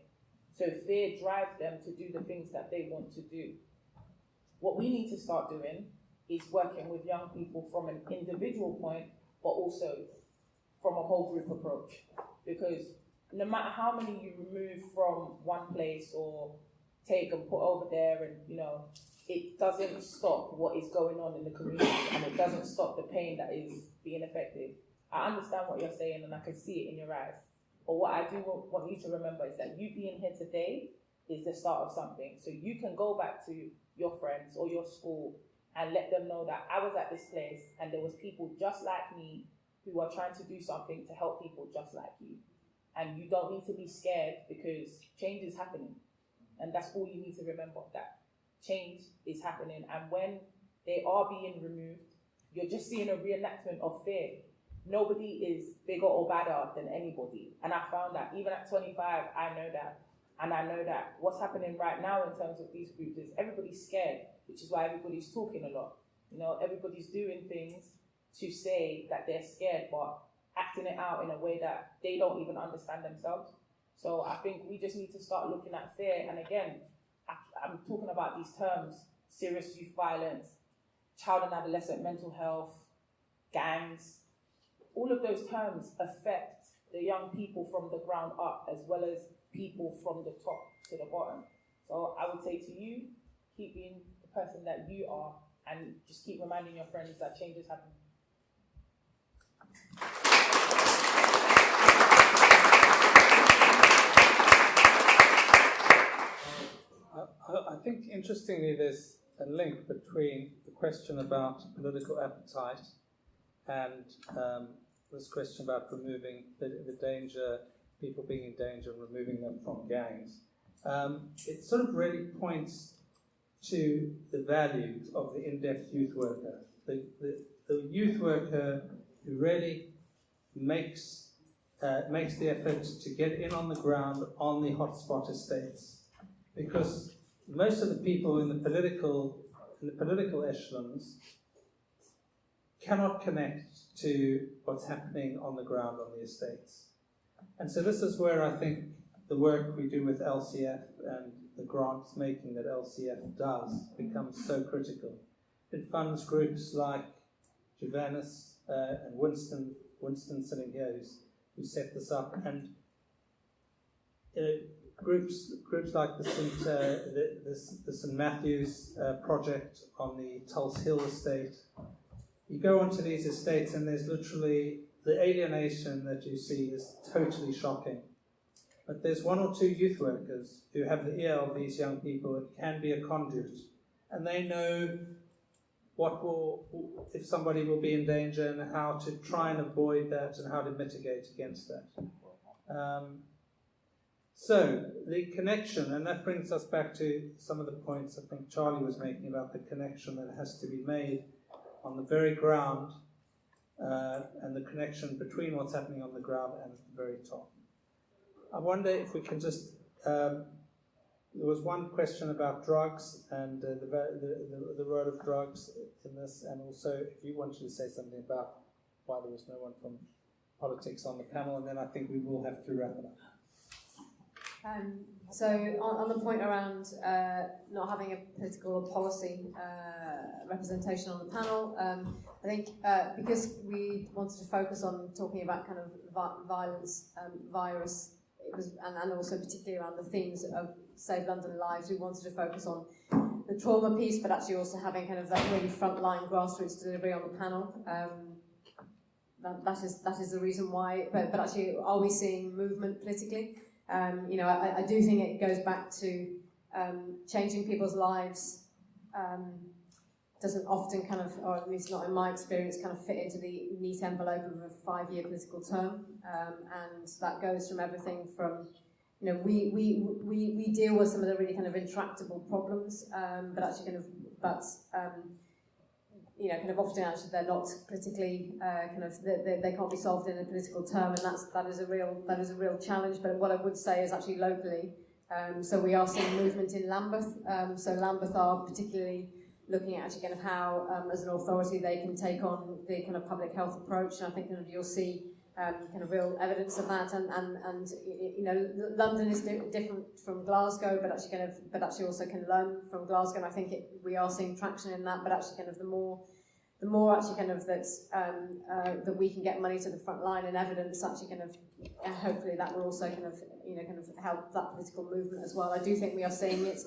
So fear drives them to do the things that they want to do. What we need to start doing is working with young people from an individual point, but also from a whole group approach. Because no matter how many you remove from one place or take and put over there, and you know, it doesn't stop what is going on in the community, and it doesn't stop the pain that is being affected. I understand what you're saying, and I can see it in your eyes. But what I do want you to remember is that you being here today is the start of something. So you can go back to your friends or your school and let them know that I was at this place and there was people just like me who are trying to do something to help people just like you. And you don't need to be scared because change is happening. And that's all you need to remember, that change is happening. And when they are being removed, you're just seeing a reenactment of fear. Nobody is bigger or badder than anybody. And I found that even at 25, I know that. And I know that what's happening right now in terms of these groups is everybody's scared, which is why everybody's talking a lot. You know, everybody's doing things to say that they're scared, but acting it out in a way that they don't even understand themselves. So I think we just need to start looking at fear. And again, I'm talking about these terms: serious youth violence, child and adolescent mental health, gangs. All of those terms affect the young people from the ground up as well as people from the top to the bottom. So I would say to you, keep being the person that you are and just keep reminding your friends that changes happen. I think, interestingly, there's a link between the question about political appetite and this question about removing the danger people being in danger and removing them from gangs. It sort of really points to the values of the in-depth youth worker. The youth worker who really makes the effort to get in on the ground on the hotspot estates, because most of the people in the political echelons cannot connect to what's happening on the ground on the estates. And so this is where I think the work we do with LCF and the grants making that LCF does becomes so critical. It funds groups like Jovanis and Winston sitting here who set this up, and groups like the St Matthews project on the Tulse Hill estate. You go onto these estates and there's literally the alienation that you see is totally shocking. But there's one or two youth workers who have the ear of these young people and can be a conduit, and they know if somebody will be in danger and how to try and avoid that and how to mitigate against that. So the connection, and that brings us back to some of the points I think Charlie was making about the connection that has to be made on the very ground, and the connection between what's happening on the ground and at the very top. I wonder if we can just, there was one question about drugs and the role of drugs in this, and also if you wanted to say something about why there was no one from politics on the panel, and then I think we will have to wrap it up. So on the point around not having a political or policy representation on the panel, I think because we wanted to focus on talking about kind of violence, virus, it was, and also particularly around the themes of Save London Lives, we wanted to focus on the trauma piece, but actually also having kind of that really frontline grassroots delivery on the panel. That is the reason why. But actually, are we seeing movement politically? I do think it goes back to changing people's lives. Doesn't often kind of, or at least not in my experience, kind of fit into the neat envelope of a 5-year political term, and that goes from everything from, we deal with some of the really kind of intractable problems, but actually kind of often actually they're not politically they can't be solved in a political term, and that is a real challenge. But what I would say is actually locally, so we are seeing movement in Lambeth. So Lambeth are particularly looking at actually kind of how, as an authority, they can take on the kind of public health approach, and I think kind of you'll see kind of real evidence of that. And London is different from Glasgow, but actually also can learn from Glasgow. And I think we are seeing traction in that. But actually, kind of the more actually kind of that we can get money to the front line and evidence, actually kind of hopefully that will also kind of help that political movement as well. I do think we are seeing it.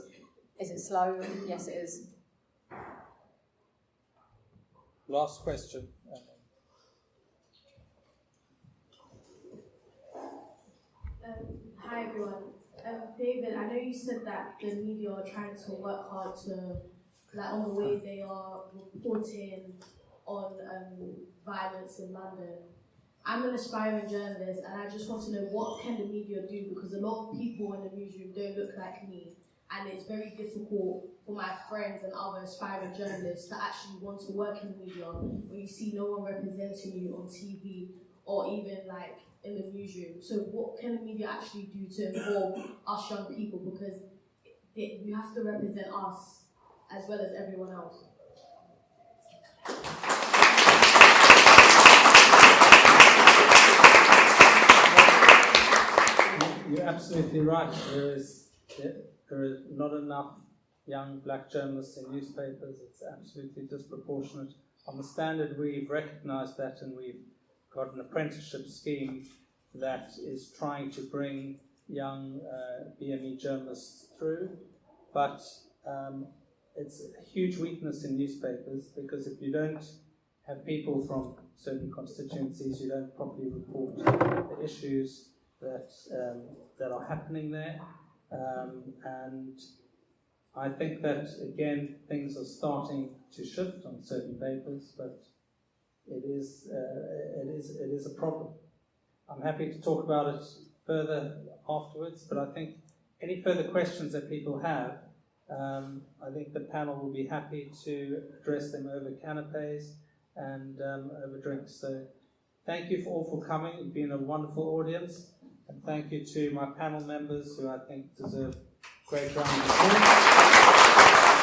Is it slow? Yes, it is. Last question. Hi everyone. David, I know you said that the media are trying to work hard to, on the way they are reporting on violence in London. I'm an aspiring journalist, and I just want to know, what can the media do? Because a lot of people in the newsroom don't look like me, and it's very difficult for my friends and other aspiring journalists to actually want to work in the media when you see no one representing you on TV or even in the newsroom. So what can the media actually do to involve us young people? Because you have to represent us as well as everyone else. You're absolutely right. There is not enough young black journalists in newspapers. It's absolutely disproportionate. On the Standard, we've recognised that, and we've got an apprenticeship scheme that is trying to bring young BME journalists through. But it's a huge weakness in newspapers, because if you don't have people from certain constituencies, you don't properly report the issues that are happening there. And I think that, again, things are starting to shift on certain papers, but it is a problem. I'm happy to talk about it further afterwards, but I think any further questions that people have, I think the panel will be happy to address them over canapes and over drinks. So thank you all for coming. It's been a wonderful audience. And thank you to my panel members who I think deserve great round of applause.